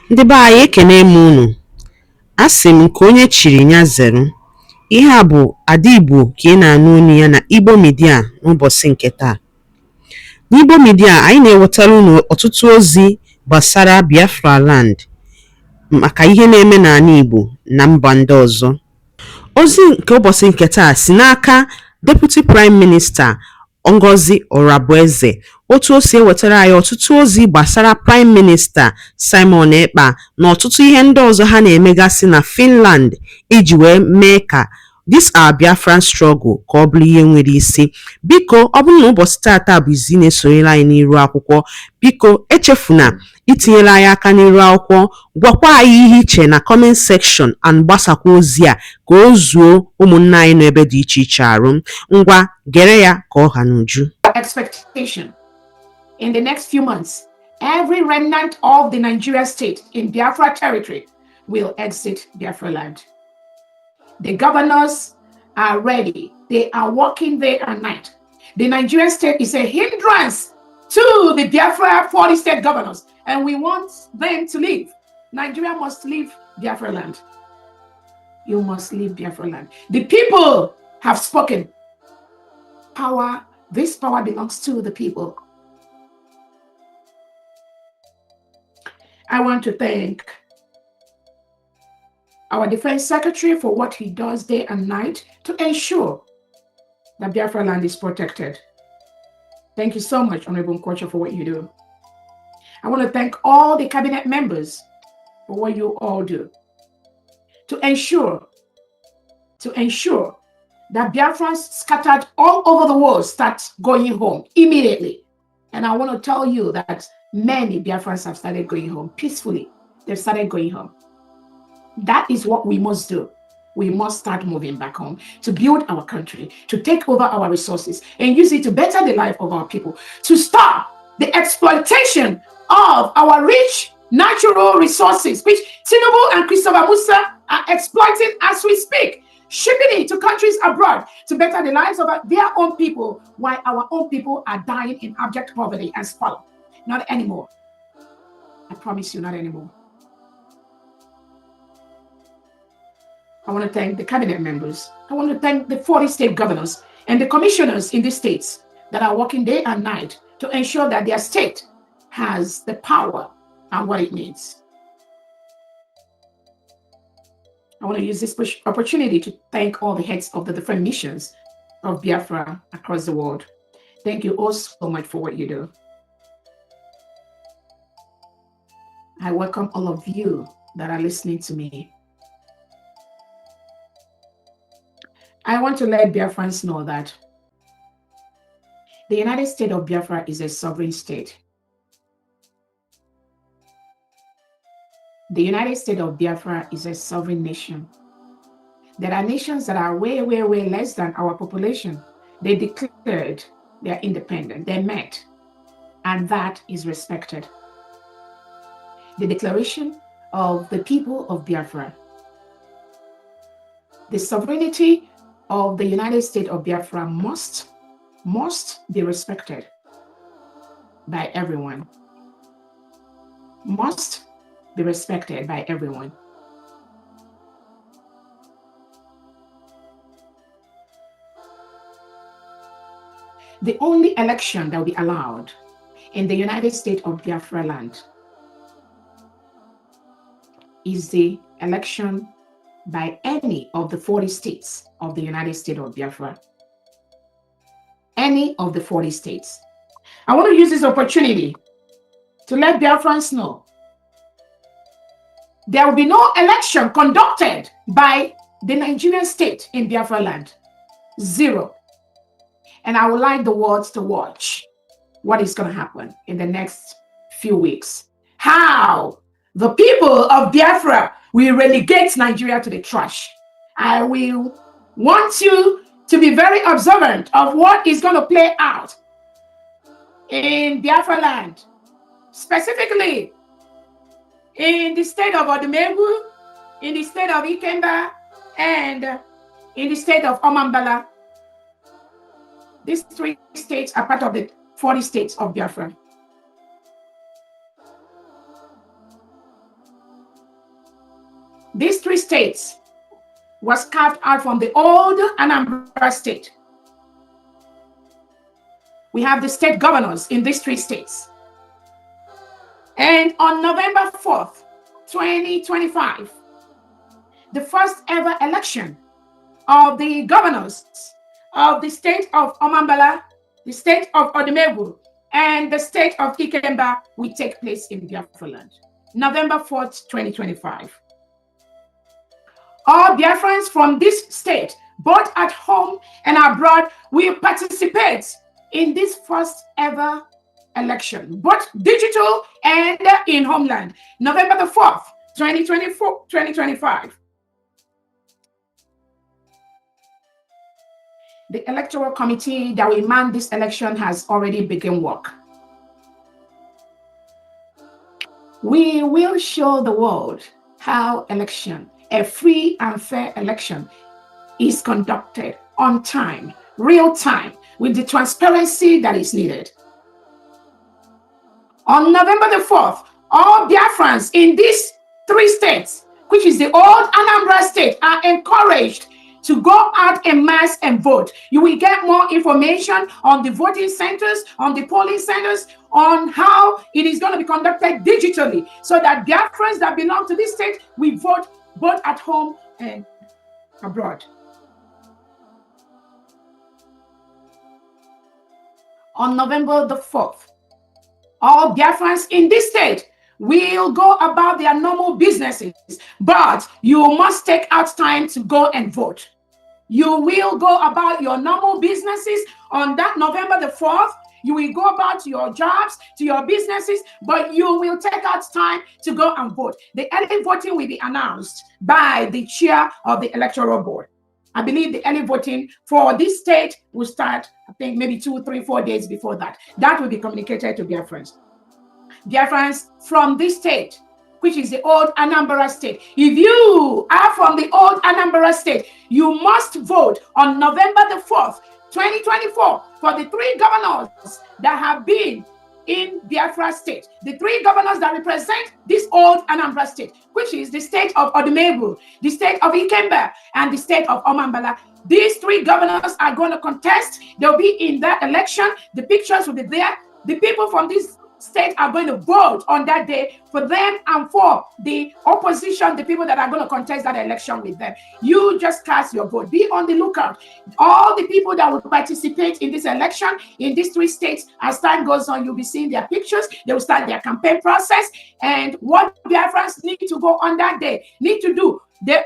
Ndị be anyị ekene m unu. Asị m nke onye chiri ya zere. Ihe a bụ Ada Igbo ka ị na-anụ olu ya na Igbo Media n'ụbọchị nke taa. N'Igbo Media anyị na-ewetara unu ọtụtụ ozi gbasara Biafra land maka ihe na-eme n'ala Igbo na mba ndị ọzọ. Ozi nke ụbọchị nke taa si n'aka Deputy Prime Minister Ngozi ORABUEZE. Otu o si ewetara anyị ọtụtụ ozi gbasara Prime Minister Simon Ekpa na ọtụtụ ihe ndị ọzọ ha na-emegasị na Finland iji wee mee ka this our Biafran struggle ka ọ bụrụ ihe nwere isi. Biko ọ bụrụ na ụbọchị tata bụ izi na-esonyere anyị n'iru akwụkwọ, biko echefuna itinyere anyị aka n'iru akwụkwọ, gwakwa anyị ihe iche na comment section and gbasakwa ozi a ka o zuo ụmụnna anyị n'ebe dị iche iche arụ. Ngwa gere ya ka ọ ha n'uju. Expectation in the next few months, every remnant of the Nigeria state in Biafra territory will exit Biafra land. The governors are ready. They are working day and night. The Nigerian state is a hindrance to the Biafra 40 state governors, and we want them to leave. Nigeria must leave Biafra land. You must leave Biafra land. The people have spoken. Power, this power belongs to the people. I want to thank our Defense Secretary for what he does day and night to ensure that Biafra land is protected. Thank you so much, Honorable Nkocha, for what you do. I want to thank all the cabinet members for what you all do to ensure that Biafrans scattered all over the world start going home immediately. And I want to tell you that many Biafrans have started going home peacefully. They've started going home. That is what we must do. We must start moving back home to build our country, to take over our resources and use it to better the life of our people, to stop the exploitation of our rich natural resources, which Tinubu and Christopher Musa are exploiting as we speak, shipping it to countries abroad to better the lives of their own people, while our own people are dying in abject poverty and squalor. Not anymore. I promise you, not anymore. I want to thank the cabinet members. I want to thank the 40 state governors and the commissioners in the states that are working day and night to ensure that their state has the power and what it needs. I want to use this opportunity to thank all the heads of the different missions of Biafra across the world. Thank you all so much for what you do. I welcome all of you that are listening to me. I want to let Biafrans know that the United States of Biafra is a sovereign state. The United States of Biafra is a sovereign nation. There are nations that are way, way, way less than our population. They declared their independence. They met, and that is respected. The declaration of the people of Biafra, the sovereignty of the United States of Biafra must be respected by everyone. Must be respected by everyone. The only election that will be allowed in the United States of Biafra land is the election by any of the 40 states of the United States of Biafra. Any of the 40 states. I want to use this opportunity to let Biafrans know there will be no election conducted by the Nigerian state in Biafra land. Zero. And I would like the world to watch what is going to happen in the next few weeks. How the people of Biafra will relegate Nigeria to the trash. I will want you to be very observant of what is going to play out in Biafra land, specifically in the state of Odumegwu, in the state of Ikemba, and in the state of Omambala. These 3 states are part of the 40 states of Biafra. These three states was carved out from the old Anambra state. We have the state governors in these three states. And on November 4th, 2025, the first ever election of the governors of the state of Omambala, the state of Odumegwu, and the state of Ikemba will take place in Biafra land. November 4th, 2025. All Biafrans from this state, both at home and abroad, will participate in this first ever election, both digital and in homeland. November the 4th, 2025. The electoral committee that will man this election has already begun work. We will show the world how election, a free and fair election, is conducted on time, real time, with the transparency that is needed. On November the 4th, all Biafrans in these three states, which is the old Anambra state, are encouraged to go out en masse and vote. You will get more information on the voting centers, on the polling centers, on how it is going to be conducted digitally, so that Biafrans that belong to this state will vote both at home and abroad. On November the 4th, all Biafrans in this state will go about their normal businesses, but you must take out time to go and vote. You will go about your normal businesses on that November the 4th. You will go about to your jobs, to your businesses, but you will take out time to go and vote. The early voting will be announced by the chair of the electoral board. I believe the early voting for this state will start, I think, maybe 2, 3, 4 days before that. That will be communicated to Biafrans. Biafrans from this state, which is the old Anambra state. If you are from the old Anambra state, you must vote on November the 4th, 2024, for the three governors that have been in Biafra state, the three governors that represent this old Anambra state, which is the state of Odumegwu, the state of Ikemba, and the state of Omambala. These three governors are going to contest. They'll be in that election. The pictures will be there. The people from this state are going to vote on that day for them and for the opposition, the people that are going to contest that election with them. You just cast your vote. Be on the lookout. All the people that will participate in this election in these three states, as time goes on, you'll be seeing their pictures. They will start their campaign process. And what Biafrans need to go on that day, need to do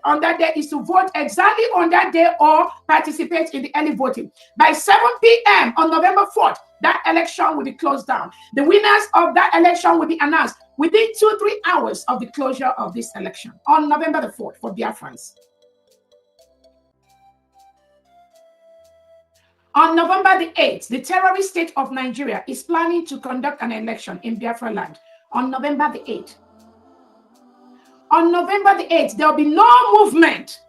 on that day, is to vote exactly on that day or participate in the early voting. By 7 p.m. on November 4th, that election will be closed down. The winners of that election will be announced within 2-3 hours of the closure of this election on November the 4th for Biafrans. On November the 8th, the terrorist state of Nigeria is planning to conduct an election in Biafra land on November the 8th. On November the 8th, there will be no movement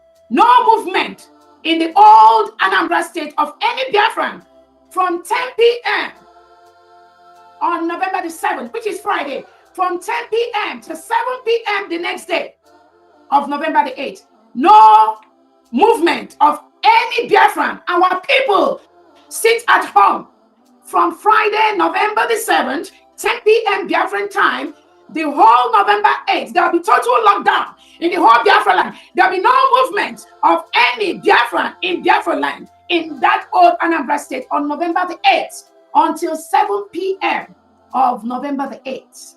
in the old Anambra state of any Biafran from 10 p.m. on November the 7th, which is Friday, from 10 p.m. to 7 p.m. the next day of November the 8th. No movement of any Biafran. Our people sit at home from Friday, November the 7th, 10 p.m. Biafran time, the whole November 8th. There will be total lockdown in the whole Biafra land. There will be no movement of any Biafran in Biafra land in that old Anambra state on November the 8th until 7 p.m. of November the 8th.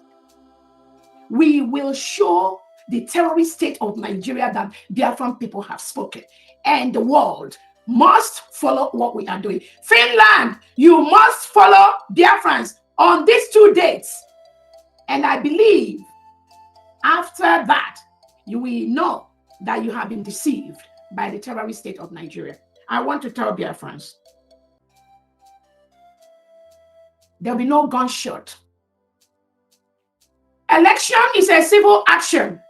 We will show the terrorist state of Nigeria that Biafran people have spoken, and the world must follow what we are doing. Finland, you must follow Biafrans on these 2 dates. And I believe after that, you will know that you have been deceived by the terrorist state of Nigeria. I want to tell Biafrans, there'll be no gunshot. Election is a civil action.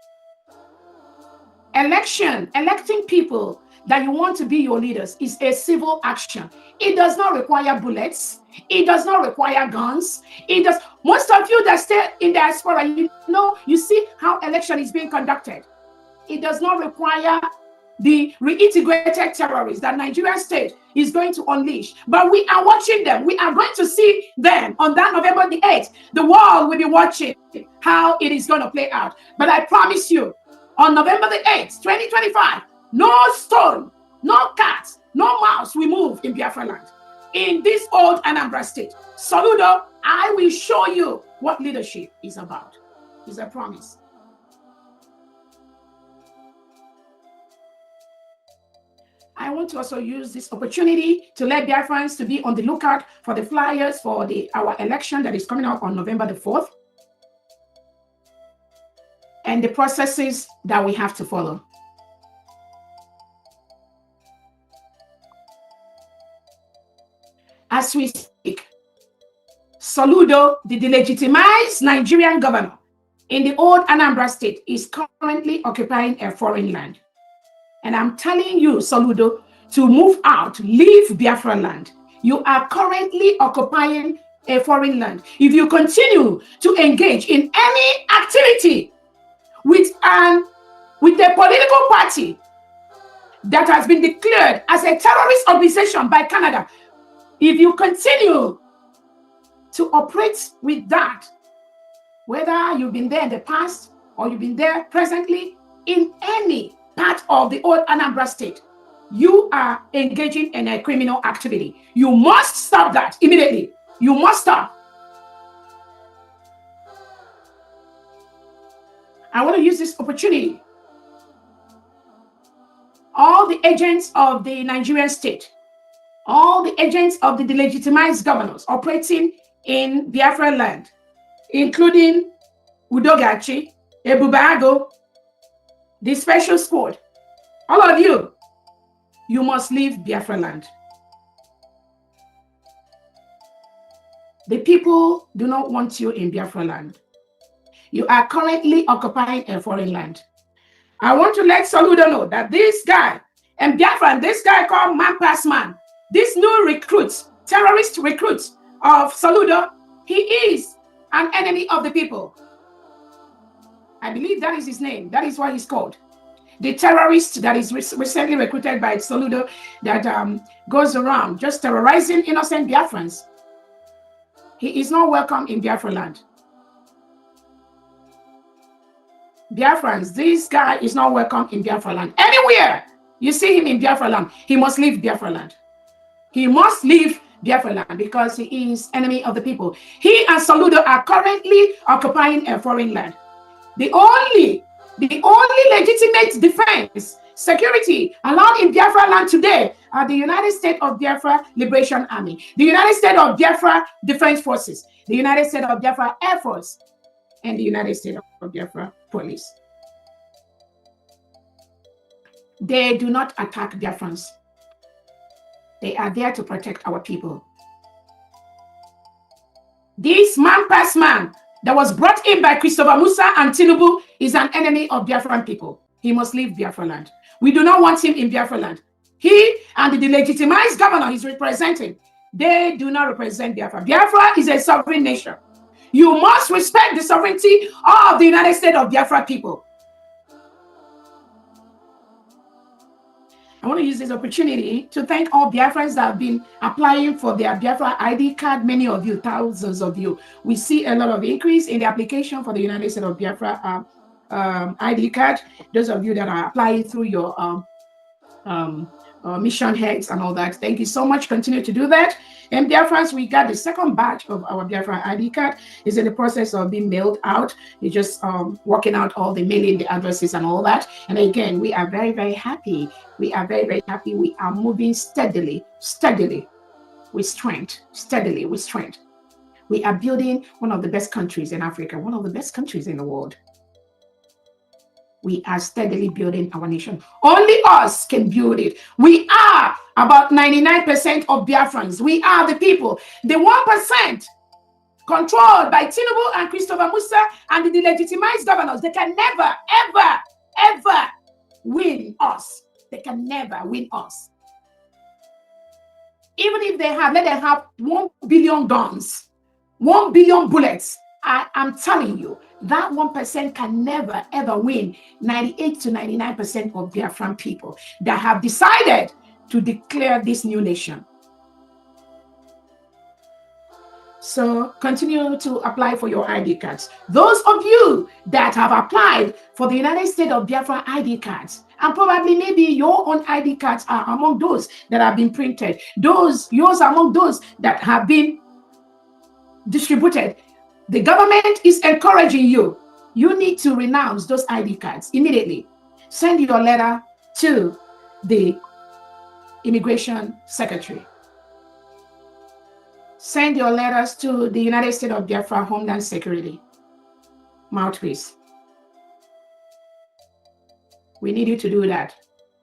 Electing people that you want to be your leaders is a civil action. It does not require bullets. It does not require guns. Most of you that stay in diaspora, you see how election is being conducted. It does not require the reintegrated terrorists that Nigerian state is going to unleash. But we are watching them. We are going to see them on that November the 8th. The world will be watching how it is going to play out. But I promise you, on November the 8th, 2025, no stone, no cat, no mouse will move in Biafra land, in this old Anambra state. Soludo, I will show you what leadership is about. It's a promise. I want to also use this opportunity to let Biafrans to be on the lookout for the flyers for our election that is coming up on November the 4th, and the processes that we have to follow. As we speak, Soludo, the delegitimized Nigerian governor in the old Anambra state, is currently occupying a foreign land. And I'm telling you, Soludo, to move out, leave Biafra land. You are currently occupying a foreign land. If you continue to engage in any activity with a political party that has been declared as a terrorist organization by Canada, if you continue to operate with that, whether you've been there in the past or you've been there presently, in any part of the old Anambra state, you are engaging in a criminal activity. You must stop that immediately. You must stop. I want to use this opportunity. All the agents of the Nigerian state, all the agents of the delegitimized governors operating in Biafra land, including Udogachi, Ebubago, the special squad, all of you, you must leave Biafra land. The people do not want you in Biafra land. You are currently occupying a foreign land. I want to let Soludo know that this guy and Biafra, this guy called Man Pass Man, this new recruit, terrorist recruit of Soludo, he is an enemy of the people. I believe that is his name. That is what he's called. The terrorist that is recently recruited by Soludo that goes around just terrorizing innocent Biafrans. He is not welcome in Biafra land. Biafrans, this guy is not welcome in Biafra land. Anywhere you see him in Biafra land, he must leave Biafra land. He must leave Biafra land because he is enemy of the people. He and Soludo are currently occupying a foreign land. The only legitimate defense, security allowed in Biafra land today are the United States of Biafra Liberation Army, the United States of Biafra Defense Forces, the United States of Biafra Air Force, and the United States of Biafra Police. They do not attack Biafrans. They are there to protect our people. This Man Pass Man that was brought in by Christopher Musa and Tinubu is an enemy of Biafran people. He must leave Biafra land. We do not want him in Biafra land. He and the delegitimized governor he's representing, they do not represent Biafra. Biafra is a sovereign nation. You must respect the sovereignty of the United States of Biafra people. I want to use this opportunity to thank all Biafrans that have been applying for their Biafra ID card. Many of you, thousands of you. We see a lot of increase in the application for the United States of Biafra ID card. Those of you that are applying through your mission heads and all that, thank you so much. Continue to do that. And Biafrans, we got the second batch of our Biafra ID card. Is in the process of being mailed out. You're just working out all the mailing, the addresses and all that. And again, we are very, very happy. We are very, very happy. We are moving steadily with strength, steadily with strength. We are building one of the best countries in Africa, one of the best countries in the world. We are steadily building our nation. Only us can build it. We are about 99% of Biafrans. We are the people. The 1% controlled by Tinubu and Christopher Musa and the delegitimized governors, they can never, ever, ever win us. They can never win us. Even if they have, let them have 1 billion guns, 1 billion bullets. I am telling you, that 1% can never, ever win 98 to 99% of Biafran people that have decided to declare this new nation. So continue to apply for your ID cards. Those of you that have applied for the United States of Biafra ID cards, and probably maybe your own ID cards are among those that have been printed, yours are among those that have been distributed. The government is encouraging you. You need to renounce those ID cards immediately. Send your letter to the Immigration Secretary. Send your letters to the United States of Biafra Homeland Security mouthpiece. We need you to do that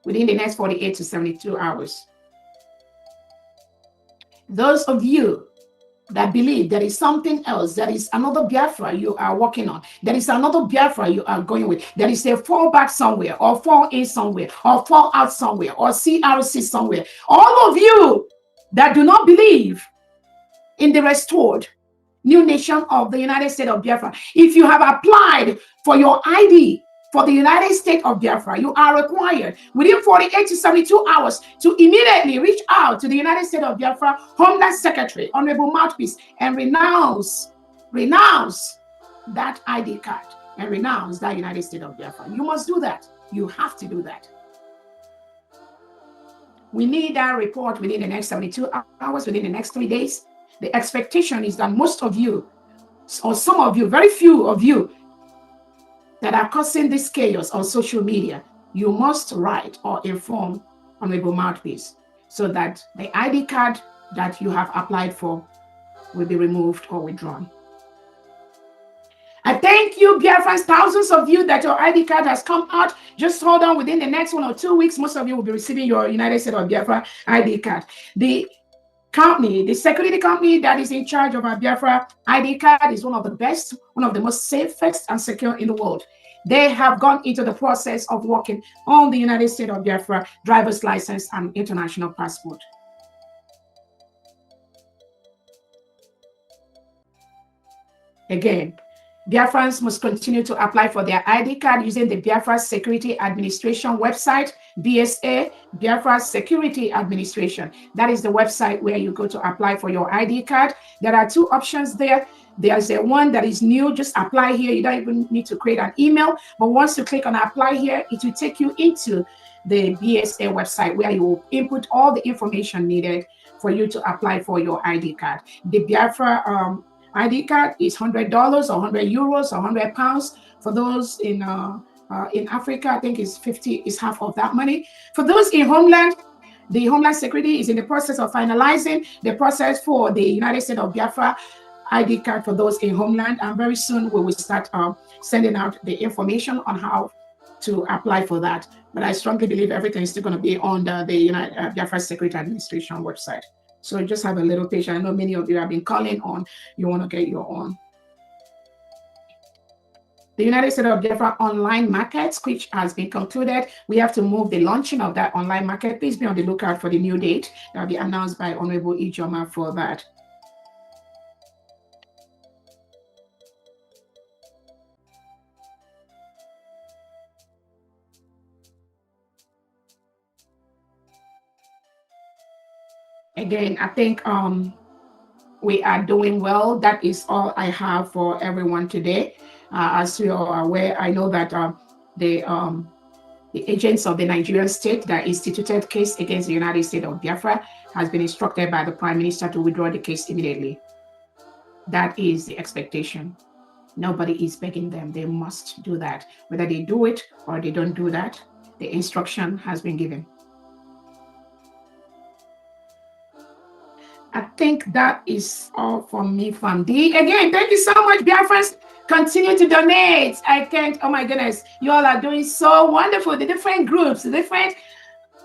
within the next 48 to 72 hours. Those of you that believe there is something else, there is another Biafra you are working on, there is another Biafra you are going with, there is a fall back somewhere, or fall in somewhere, or fall out somewhere, or CRC somewhere. All of you that do not believe in the restored new nation of the United States of Biafra, if you have applied for your ID for the United States of Biafra, you are required within 48 to 72 hours to immediately reach out to the United States of Biafra Homeland Secretary, Honorable Mouthpiece, and renounce that ID card and renounce that United States of Biafra. You must do that. You have to do that. We need that report within the next 72 hours, within the next 3 days. The expectation is that most of you, or some of you, very few of you, that are causing this chaos on social media, you must write or inform Honorable Mouthpiece so that the ID card that you have applied for will be removed or withdrawn. I thank you, Biafrans, thousands of you that your ID card has come out. Just hold on, within the next 1 or 2 weeks, most of you will be receiving your United States of Biafra ID card. The company, the security company that is in charge of our Biafra ID card is one of the best, one of the most safest and secure in the world. They have gone into the process of working on the United States of Biafra driver's license and international passport. Again, Biafrans must continue to apply for their ID card using the Biafra Security Administration website, BSA, Biafra Security Administration. That is the website where you go to apply for your ID card. There are 2 options there. There's a one that is new, just apply here. You don't even need to create an email. But once you click on apply here, it will take you into the BSA website where you will input all the information needed for you to apply for your ID card. The Biafra ID card is $100 or 100 euros or 100 pounds. For those in Africa, I think it's 50, is half of that money. For those in Homeland, the Homeland Security is in the process of finalizing the process for the United States of Biafra ID card for those in Homeland. And very soon we will start sending out the information on how to apply for that. But I strongly believe everything is still going to be on the Biafra Security Administration website. So just have a little patience. I know many of you have been calling on, you want to get your own. The United States of Biafra online market, which has been concluded. We have to move the launching of that online market. Please be on the lookout for the new date that will be announced by Honorable Ijoma for that. Again, I think we are doing well. That is all I have for everyone today. As you are aware, I know that the agents of the Nigerian state that instituted case against the United States of Biafra has been instructed by the Prime Minister to withdraw the case immediately. That is the expectation. Nobody is begging them. They must do that. Whether they do it or they don't do that, the instruction has been given. I think that is all from me, from D. Again, thank you so much, Biafrans. Continue to donate. I can't, oh my goodness, you all are doing so wonderful. The different groups, the different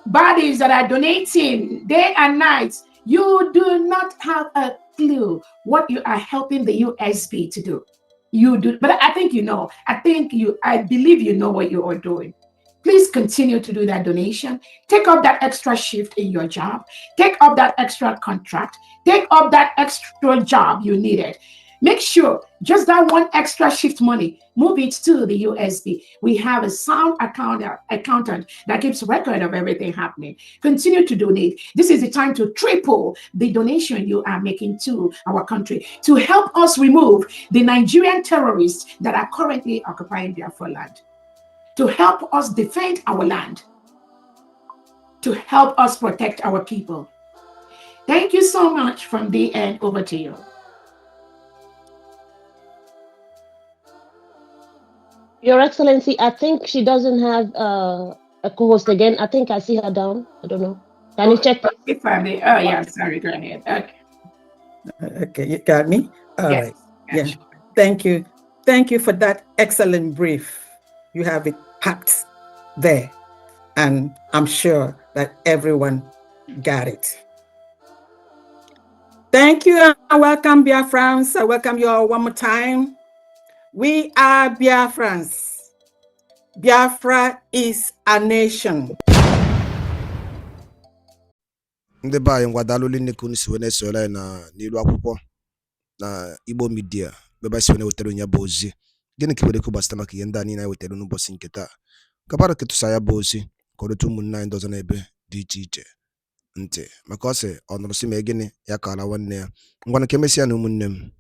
bodies that are donating day and night. You do not have a clue what you are helping the USB to do. You do, but I think you know. I believe you know what you are doing. Please continue to do that donation. Take up that extra shift in your job. Take up that extra contract. Take up that extra job you needed. Make sure just that one extra shift money, move it to the USB. We have a sound accountant that keeps record of everything happening. Continue to donate. This is the time to triple the donation you are making to our country to help us remove the Nigerian terrorists that are currently occupying Biafra land, to help us defend our land, to help us protect our people. Thank you so much. From the end, over to you. Your Excellency, I think she doesn't have a co-host again. I think I see her down. I don't know. Can you check? Family. Oh, yeah. Sorry. Go ahead. Okay. Okay, you got me? All Yes. right. Yeah. Thank you. Thank you for that excellent brief. You have it packed there. And I'm sure that everyone got it. Thank you and welcome, Biafrans. I welcome you all one more time. We are Biafrans. Biafra is a nation. ndị be anyị ngwadalụli nne ka unu si wee na-esore anyị n'ilu akwụkwọ na Igbo Media ebe si wee na-wetara onye bụ ozi gịnị ka iwere gbasara maka ihe ndị a niile anyị wetara n'ụbọchị nke taa kapara ketụsa ya bụ ozi ka ọ rute ụmụnne anyị ndị ọzọ n'ebe dị iche iche ntị maka ọ sị ọ nụrụ si ma gịnị ya kara nwanne ya ngwana ka emesịa na ụmụnne m